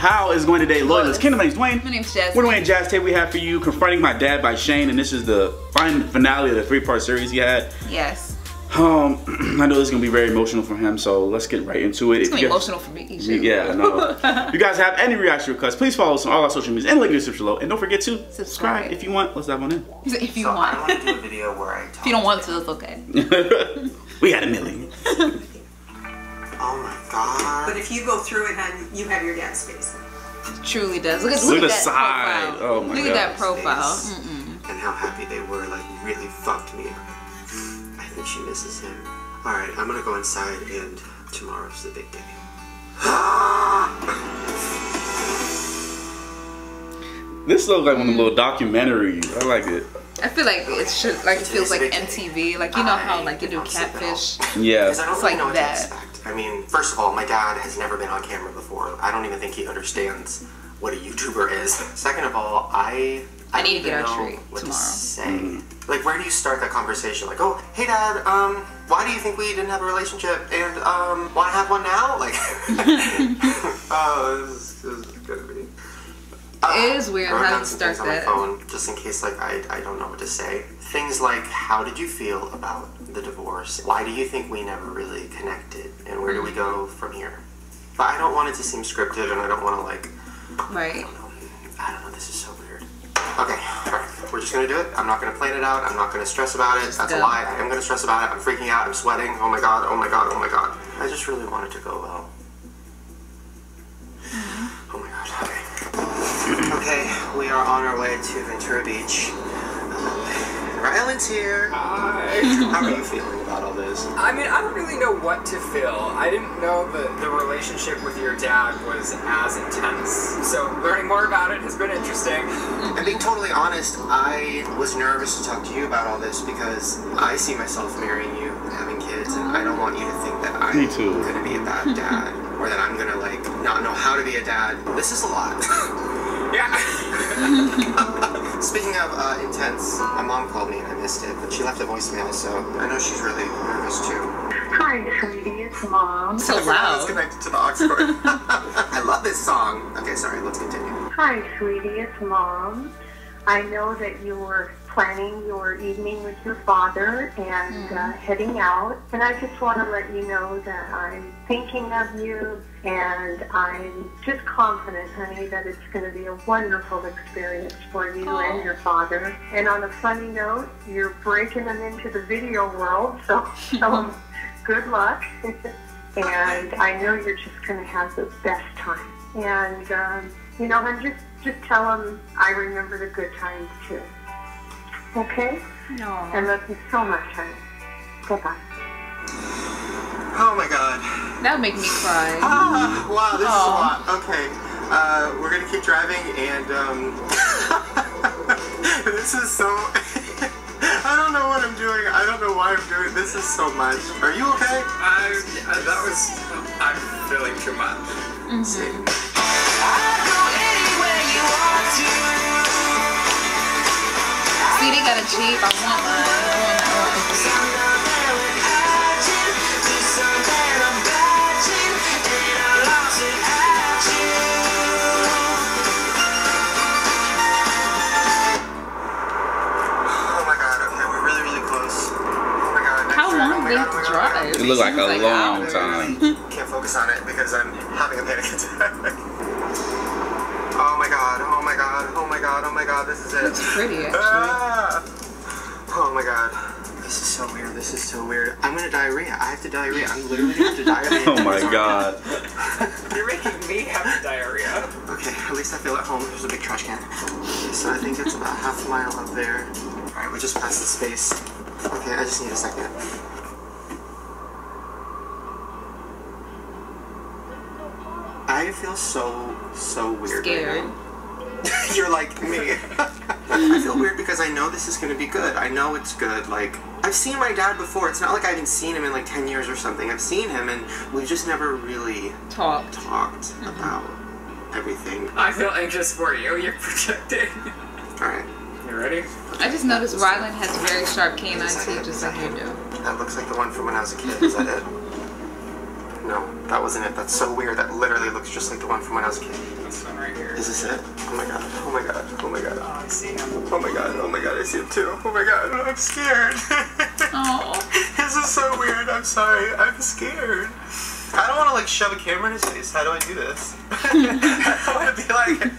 How is going today, loyalists? Ken, my name's Dwayne. My name's Jazz. We're Dwayne Jazz. Today we have for you Confronting My Dad by Shane, and this is the finale of the 3-part series he had. Yes. I know this is gonna be very emotional for him, so let's get right into it. It's gonna be emotional for me. Yeah, I know. If you guys have any reaction requests, please follow us on all our social medias and link in the description below. And don't forget to subscribe if you want. Let's dive on in. If you want. I want to do a video where I talk. If you don't want to, it's okay. We got a million. Oh my god. But if you go through it, then you have your dad's face. It truly does. Look at the that side. profile. Oh my god. Look at that profile. And how happy they were, like, really fucked me up. I think she misses him. Alright, I'm gonna go inside and tomorrow's the big day. This looks like one of the little documentaries. I like it. I feel like it feels like MTV. Like, you know how like you do Catfish? Yeah. Because I don't It's really like know what that. to expect. I mean, first of all, my dad has never been on camera before. I don't even think he understands what a YouTuber is. Second of all, I need to get our treat what tomorrow. To say. Like, where do you start that conversation? Like, oh, hey dad, why do you think we didn't have a relationship? And want to have one now? Like, oh, this is gonna be. It is weird how you start on that. my phone, just in case, like, I don't know what to say. Things like, how did you feel about the divorce? Why do you think we never really connected? And where do we go from here? But I don't want it to seem scripted, and I don't want to, like, Right. I don't know, this is so weird. Okay, alright, we're just gonna do it. I'm not gonna plan it out. I'm not gonna stress about it. That's a lie. I am gonna stress about it. I'm freaking out. I'm sweating. Oh my god, oh my god, oh my god. I just really want it to go well. Oh my god, okay. Okay, we are on our way to Ventura Beach. Rylan's here. Hi. How are you feeling about all this? I mean, I don't really know what to feel. I didn't know that the relationship with your dad was as intense. So learning more about it has been interesting. And being totally honest, I was nervous to talk to you about all this because I see myself marrying you and having kids, and I don't want you to think that I'm gonna be a bad dad or that I'm gonna like not know how to be a dad. This is a lot. Yeah. Speaking of intense, my mom called me and I missed it, but she left a voicemail, so I know she's really nervous too. Hi, sweetie, it's Mom. So I was loud. connected to the aux cord. I love this song. Okay, sorry, let's continue. Hi, sweetie, it's Mom. I know that you were planning your evening with your father and heading out, and I just want to let you know that I'm thinking of you, and I'm just confident, honey, that it's going to be a wonderful experience for you and your father. And on a funny note, you're breaking them into the video world, so good luck. And I know you're just going to have the best time. And, you know, and just tell them I remember the good times too. Okay? No. I love you so much, honey. Bye-bye. Oh my god. That would make me cry. Ah, wow, this is a lot. Okay. We're gonna keep driving and this is so I don't know what I'm doing. I don't know why I'm doing this is so much. Are you okay? I'm feeling too much. Same. See, they got a Jeep. I want mine. Oh my god, okay, we're really, really close. Oh my god. How long did oh they drive? It looked like a long hours. time. Can't focus on it because I'm having a panic attack. Oh my god, oh my god, oh my god, oh my god, this is it. It's pretty, actually. Ah! Oh my god. This is so weird, this is so weird. I'm gonna diarrhea. I have to diarrhea. I'm literally going to diarrhea. Oh my god. You're making me have diarrhea. Okay, at least I feel at home. There's a big trash can. So I think it's about half a mile up there. Alright, we just passed the space. Okay, I just need a second. I feel so weird Scared. right now. You're like me. I feel weird because I know this is going to be good. I know it's good. Like, I've seen my dad before. It's not like I haven't seen him in like 10 years or something. I've seen him and we've just never really Talked. about everything. I feel anxious for you. You're projecting. Alright. You ready? I just noticed Ryland has very sharp canine teeth, just like you do. That looks like the one from when I was a kid. Is that it? No, that wasn't it. That's so weird. That literally looks just like the one from when I was a kid. this one right here. Is this it? Oh my god, oh my god, oh my god. Oh, I see him. Oh my god, I see him too. Oh my god, I'm scared. Oh. This is so weird, I'm sorry. I'm scared. I don't want to like shove a camera in his face. How do I do this? I want to be like,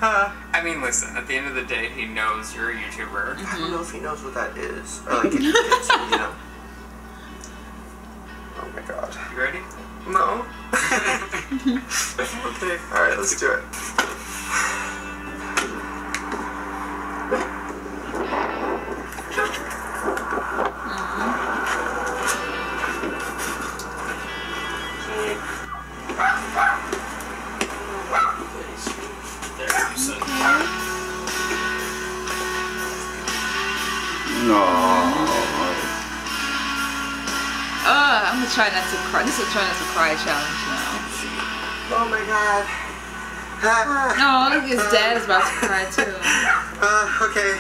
I mean, listen, at the end of the day, he knows you're a YouTuber. I don't know if he knows what that is. Or like, if he gets it, you know. Oh my god. You ready? No. Okay, alright, let's do it. I'm gonna try not to cry. This is a try not to cry challenge now. Oh my god. No, look, his dad is about to cry too. Okay.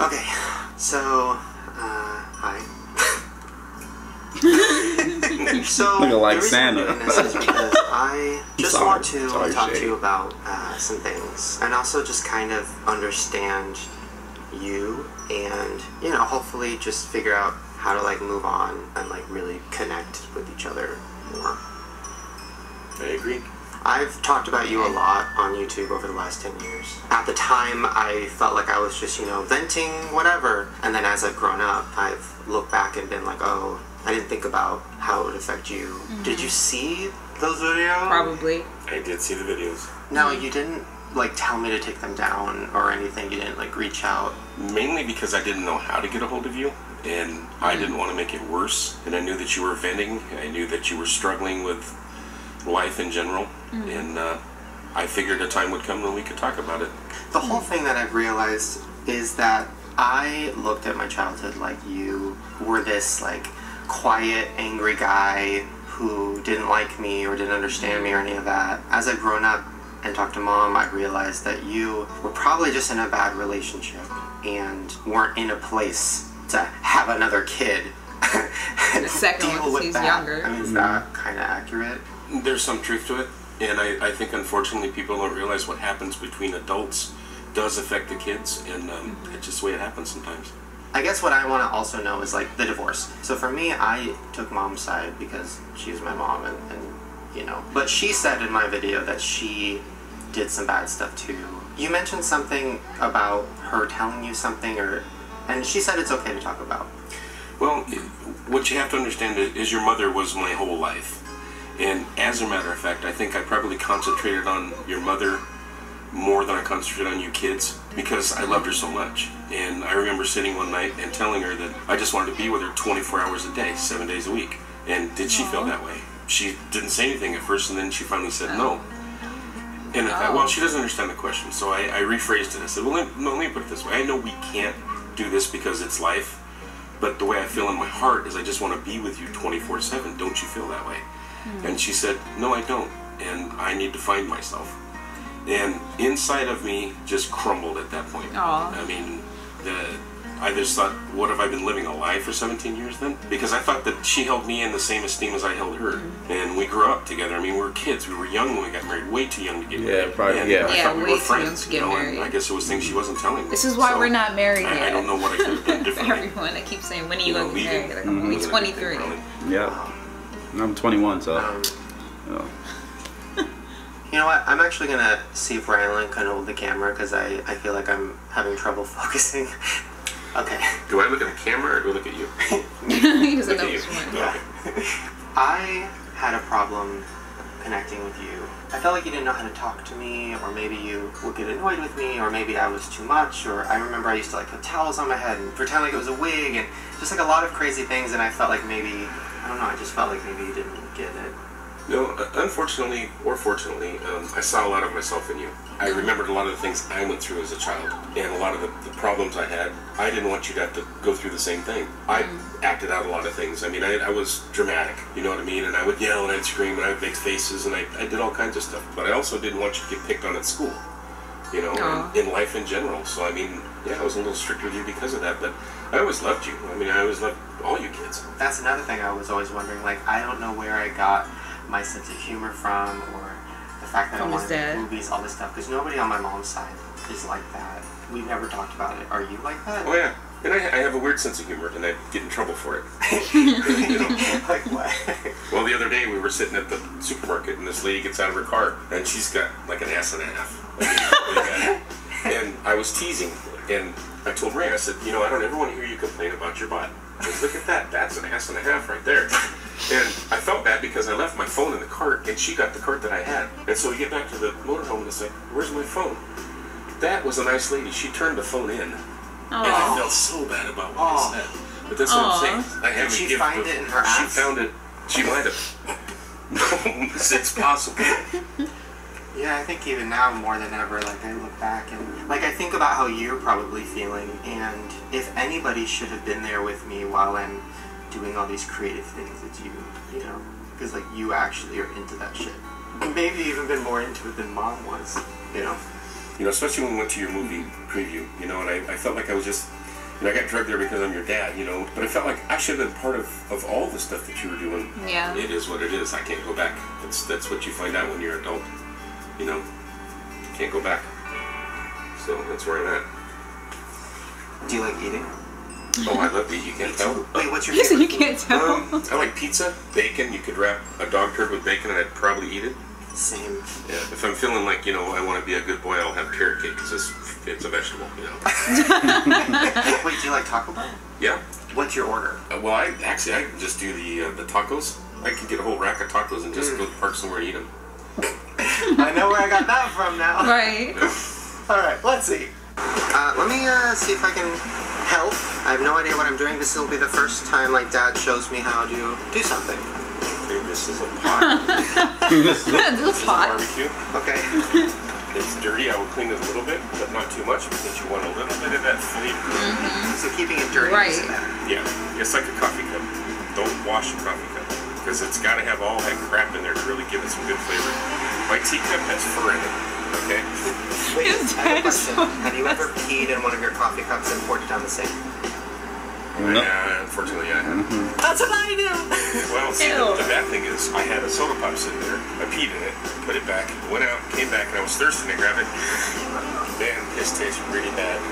Okay, so, hi. So, looking like the reason Santa. I'm doing this is because I just want to talk to you about some things, and also just kind of understand you, and, you know, hopefully just figure out how to, like, move on and, like, really connect with each other more. I agree. I've talked about you a lot on YouTube over the last 10 years. At the time, I felt like I was just, you know, venting whatever. And then as I've grown up, I've looked back and been like, oh, I didn't think about how it would affect you. Mm-hmm. Did you see those videos? Probably. I did see the videos. No, you didn't, like, tell me to take them down or anything. You didn't, like, reach out. Mainly because I didn't know how to get a hold of you. And I didn't want to make it worse. And I knew that you were venting. I knew that you were struggling with life in general. And I figured a time would come when we could talk about it. The whole thing that I've realized is that I looked at my childhood like you were this, like, quiet, angry guy who didn't like me or didn't understand me or any of that. As I've grown up and talked to Mom, I realized that you were probably just in a bad relationship and weren't in a place to have another kid and the second deal one, with he's that. younger. I mean, is that kind of accurate? There's some truth to it. And I think, unfortunately, people don't realize what happens between adults does affect the kids. And it's just the way it happens sometimes. I guess what I want to also know is, like, the divorce. So for me, I took Mom's side because she's my mom and you know. But she said in my video that she did some bad stuff too. You mentioned something about her telling you something, and she said it's okay to talk about. Well, what you have to understand is your mother was my whole life. And as a matter of fact, I think I probably concentrated on your mother more than I concentrated on you kids because I loved her so much. And I remember sitting one night and telling her that I just wanted to be with her 24 hours a day, 7 days a week. And did she feel that way? She didn't say anything at first, and then she finally said no. And I thought, well, she doesn't understand the question. So I rephrased it. I said, well, let me put it this way. I know we can't do this because it's life, but the way I feel in my heart is I just want to be with you 24/7. Don't you feel that way? And she said, no, I don't, and I need to find myself. And inside of me just crumbled at that point. Aww. I mean, I just thought, what have I been living a lie for 17 years then? Because I thought that she held me in the same esteem as I held her. And we grew up together. I mean, we were kids. We were young when we got married, way too young to get married. Yeah, probably, and yeah. I thought we way were too friends, young to get married. And I guess it was things she wasn't telling me. This is why So, we're not married yet. I don't know what I could have done differently. Everyone, I keep saying, when are you going to get leaving. married? Like, I'm only 23. Yeah. I'm 21, so. You know what? I'm actually going to see if Rylan can hold the camera because I feel like I'm having trouble focusing. Okay. Do I look at the camera or do I look at you? He doesn't Look know at you. which one. Yeah. I had a problem connecting with you. I felt like you didn't know how to talk to me, or maybe you would get annoyed with me, or maybe I was too much, or I remember I used to, like, put towels on my head and pretend like it was a wig, and just, like, a lot of crazy things, and I felt like maybe, I don't know, I just felt like maybe you didn't get it. No, unfortunately or fortunately, I saw a lot of myself in you. I remembered a lot of the things I went through as a child, and a lot of the problems I had. I didn't want you to have to go through the same thing. I acted out a lot of things. I mean, I was dramatic, you know what I mean? And I would yell and I'd scream and I'd make faces and I did all kinds of stuff. But I also didn't want you to get picked on at school, you know, and in life in general. So, I mean, yeah, I was a little strict with you because of that, but I always loved you. I mean, I always loved all you kids. That's another thing I was always wondering. Like, I don't know where I got my sense of humor from, or the fact that I want to make movies, all this stuff. Because nobody on my mom's side is like that. We've never talked about it. Are you like that? Oh yeah. And I have a weird sense of humor, and I get in trouble for it. You know? Like what? Well, the other day we were sitting at the supermarket, and this lady gets out of her car, and she's got like an ass and a half. And I was teasing, and I told Ray, I said, you know, I don't ever want to hear you complain about your butt. Just look at that. That's an ass and a half right there. And I felt bad because I left my phone in the cart, and she got the cart that I had. And so we get back to the motorhome, and it's like, where's my phone? That was a nice lady. She turned the phone in. And I felt so bad about what I said. But that's what I'm saying. I haven't Did she find it in her ass? She found it. She might have. It's possible. Yeah, I think even now more than ever, like I look back and like I think about how you're probably feeling, and if anybody should have been there with me while I'm doing all these creative things, it's you know, because like you actually are into that shit. Maybe even been more into it than Mom was, you know. You know, especially when we went to your movie preview, you know, and I felt like I was just, you know, I got drugged there because I'm your dad, you know, but I felt like I should have been part of all the stuff that you were doing. Yeah. It is what it is. I can't go back. That's what you find out when you're an adult, you know. You can't go back. So that's where I'm at. Do you like eating? Oh, I love to eat. You can't tell. Wait, what's your You favorite? said you can't tell. I like pizza, bacon. You could wrap a dog turd with bacon and I'd probably eat it. Same. Yeah, if I'm feeling like, you know, I want to be a good boy, I'll have carrot cake because it's a vegetable, you know. Wait, do you like Taco Bell? Yeah. What's your order? Well, I just do the tacos. I can get a whole rack of tacos and just go to the park somewhere and eat them. I know where I got that from now. Right. Yeah. All right, let's see. Let me see if I can help. I have no idea what I'm doing. This will be the first time like Dad shows me how to do something. Okay, this is a pot. This is a pot. Barbecue. Okay. It's dirty. I will clean it a little bit, but not too much because you want a little bit of that flavor. So keeping it dirty is better. Yeah, it's like a coffee cup. Don't wash a coffee cup because it's got to have all that crap in there to really give it some good flavor. My teacup has fur in it. Okay. Wait, I have a question. Have you ever peed in one of your coffee cups and poured it down the sink? No. Yeah, unfortunately I have. That's what I do. Well, see, the bad thing is I had a soda pop sitting there. I peed in it, put it back, went out, came back, and I was thirsty to grab it. Man, this tastes really bad.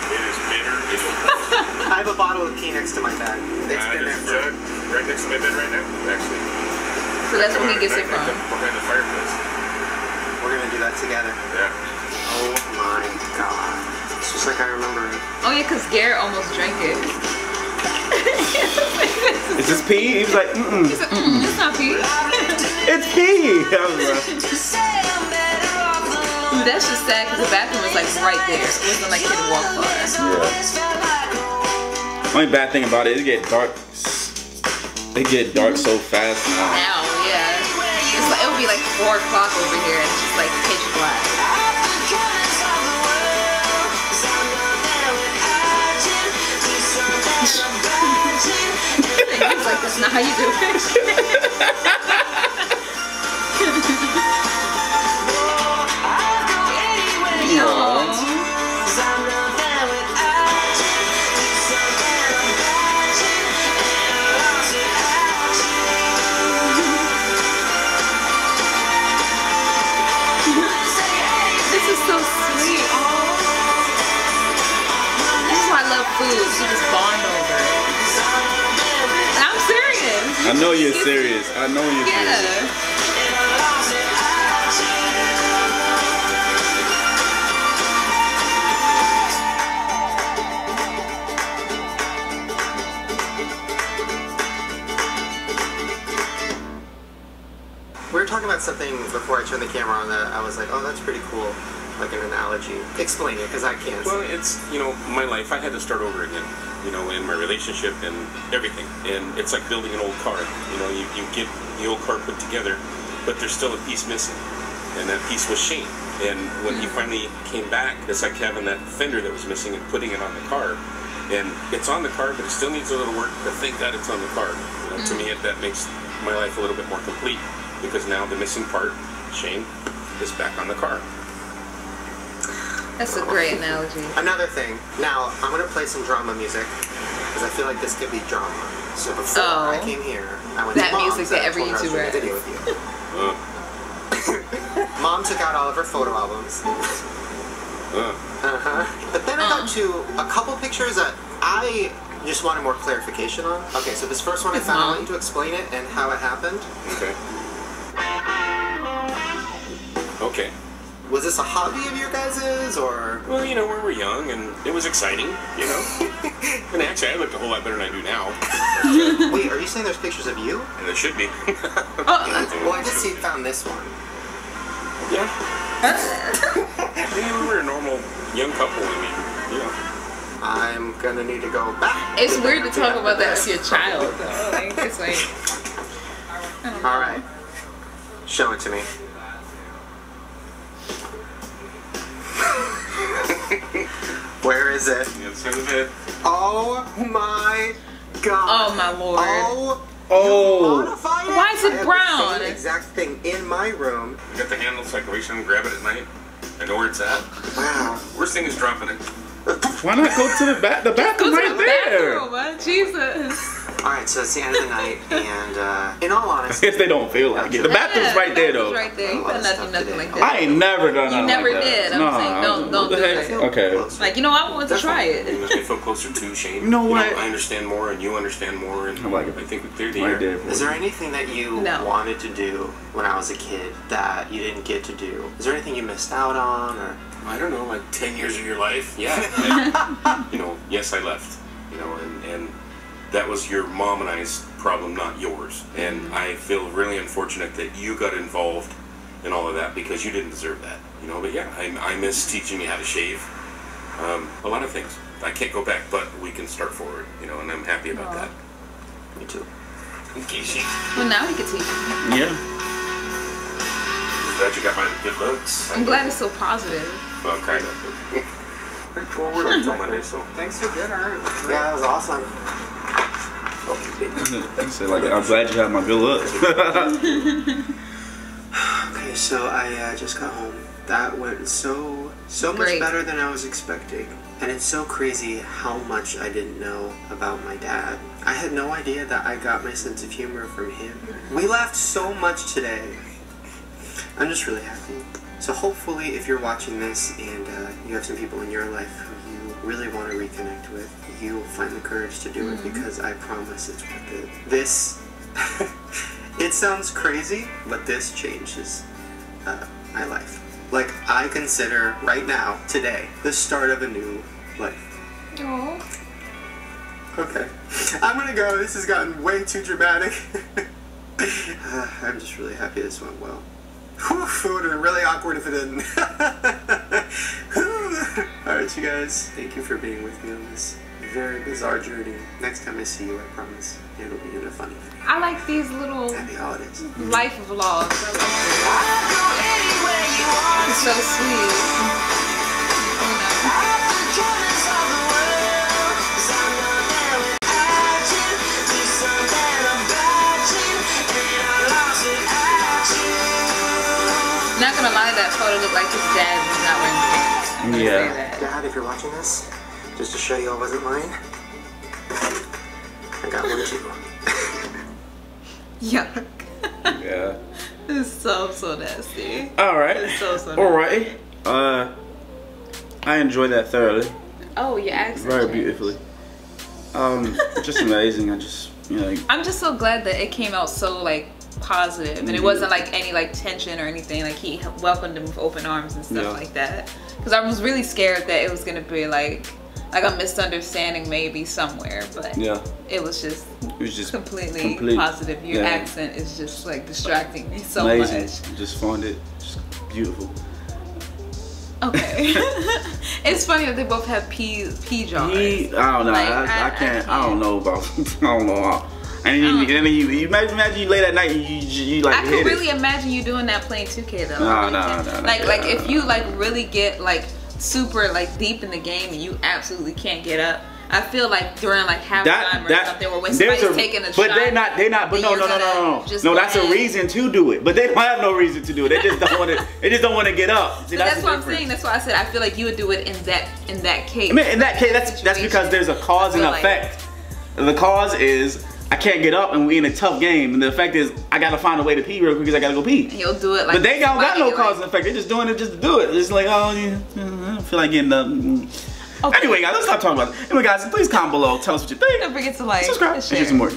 It is bitter. I have a bottle of pee next to my bed. It's been there for... right next to my bed right now, actually. So that's where he gets it from. Behind the fireplace. We're gonna do that together. Yeah. Oh my god. It's just like I remember it. Oh yeah, because Garrett almost drank it. Is this pee? He was like, He said, it's not pee. it's pee. I was like, Dude, that's just sad because the bathroom was like right there. It wasn't like he had to walk far. yeah. Only bad thing about it, it get dark. It get dark so fast now. Now, yeah. It's like, it would be like 4 o'clock over here and it's just like pitch black. He's like, that's not how you do it. This is so sweet. This is why I love food. You just bond over it. And I'm serious. I know you're serious. I know you're serious. Yeah. We were talking about something before I turned the camera on that I was like, oh, that's pretty cool. Like an analogy. Explain it, because I can't. Well, it's, you know, my life, I had to start over again, you know, in my relationship and everything. And it's like building an old car. You know, you get the old car put together, but there's still a piece missing. And that piece was Shane. And when he finally came back, it's like having that fender that was missing and putting it on the car. And it's on the car, but it still needs a little work to think that it's on the car. You know, to me, that makes my life a little bit more complete. Because now the missing part, Shane, is back on the car. That's a great analogy. Another thing. Now, I'm going to play some drama music. because I feel like this could be drama. So before I came here, I went that to Mom's music that every and I told her I was YouTuber doing a video with you. Mom took out all of her photo albums. But then I got to a couple pictures that I just wanted more clarification on. Okay, so this first one I found, I want you to explain it and how it happened. Okay. Okay. Was this a hobby of your guys's, or? Well, you know, we were young and it was exciting, you know. And actually, I looked a whole lot better than I do now. Wait, are you saying there's pictures of you? And there should be. Well, I just found this one. Yeah. We were a normal young couple, I mean, you know. I'm gonna need to go back. It's weird to talk about that to your child, though. Like, it's like, I don't know. All right, show it to me. Where is it? Oh my God! Oh my Lord! Oh! Why is it brown? The same exact thing in my room. You got the handle so I can reach in and grab it at night. I know where it's at. Wow. Worst thing is dropping it. Why not go to the bathroom right there? Bathroom, Jesus. Alright, so it's the end of the night, and in all honesty, I guess they don't feel like it. The bathroom's right there, though. Right there. You better not do nothing like that. I ain't never done nothing never like that. did. I'm saying, don't do that. Okay. Like, you know, I want to try it. You feel closer to Shane. You know what? I understand more, and you understand more, and I think we cleared the right air. there. is there anything that you wanted to do when I was a kid that you didn't get to do? Is there anything you missed out on, or? I don't know, like 10 years of your life. Yeah. You know, yes, I left. You know, and that was your mom and I's problem, not yours. And I feel really unfortunate that you got involved in all of that because you didn't deserve that. You know, but yeah, I miss teaching you how to shave. A lot of things. I can't go back, but we can start forward. You know, and I'm happy about that. Me too. Okay, Shane. Well, now we can teach you. Yeah. Glad you got my good looks. I'm glad it's so positive. Well, kind of. Well, we're until Monday, so. Thanks for dinner. Yeah, that was awesome. He said, like, I'm glad you have my good looks. Okay, so I just got home. That went so much Great. better than I was expecting. And it's so crazy how much I didn't know about my dad. I had no idea that I got my sense of humor from him. We laughed so much today. I'm just really happy. So hopefully if you're watching this and you have some people in your life who you really want to reconnect with, you will find the courage to do it because I promise it's worth it. This, it sounds crazy, but this changes my life. Like, I consider right now, today, the start of a new life. Aww. Okay. I'm gonna go. This has gotten way too dramatic. I'm just really happy this went well. Whew, it would have been really awkward if it didn't. Alright, you guys. Thank you for being with me on this very bizarre journey. Next time I see you, I promise it'll be in a funny thing. I like these little Happy holidays. life vlogs. It's so sweet. Not gonna lie, that photo looked like his dad was not wearing pants. Yeah. Dad, if you're watching this, just to show you I wasn't lying, I got one too. Yuck. Yeah. It's so nasty. Alright. It's so nasty. Alright. I enjoyed that thoroughly. Oh, your accent. Very changed. beautifully. Just amazing. I just, you know. I'm just so glad that it came out so like positive and it wasn't like any like tension or anything. Like he welcomed him with open arms and stuff like that. Because I was really scared that it was gonna be like a misunderstanding maybe somewhere, but it was just completely positive. Your accent is just like distracting me so amazing. much. Just found it just beautiful. Okay. It's funny that they both have pea jars. I don't know. Like, I can't. I don't know about. I don't know how. And then you imagine you late at night and you like I hit could really imagine you doing that playing 2K though. No. Like if you like really get like super like deep in the game and you absolutely can't get up. I feel like during like halftime or something, or when somebody's taking a shot. But they're not. But no. No, that's a reason to do it. But they don't have no reason to do it. They just don't want to. They just don't want to get up. See, that's what I'm saying. That's why I said I feel like you would do it in that case. I mean, in that case, that's because there's a cause and effect. The cause is I can't get up and we in a tough game, and the effect is I gotta find a way to pee real quick because I gotta go pee. He'll do it like. But they don't got no cause and effect. They're just doing it just to do it. It's like, oh yeah, I don't feel like getting up. Okay. Anyway, guys, let's stop talking about it. Anyway, guys, please comment below. Tell us what you think. Don't forget to like, subscribe, and share some more.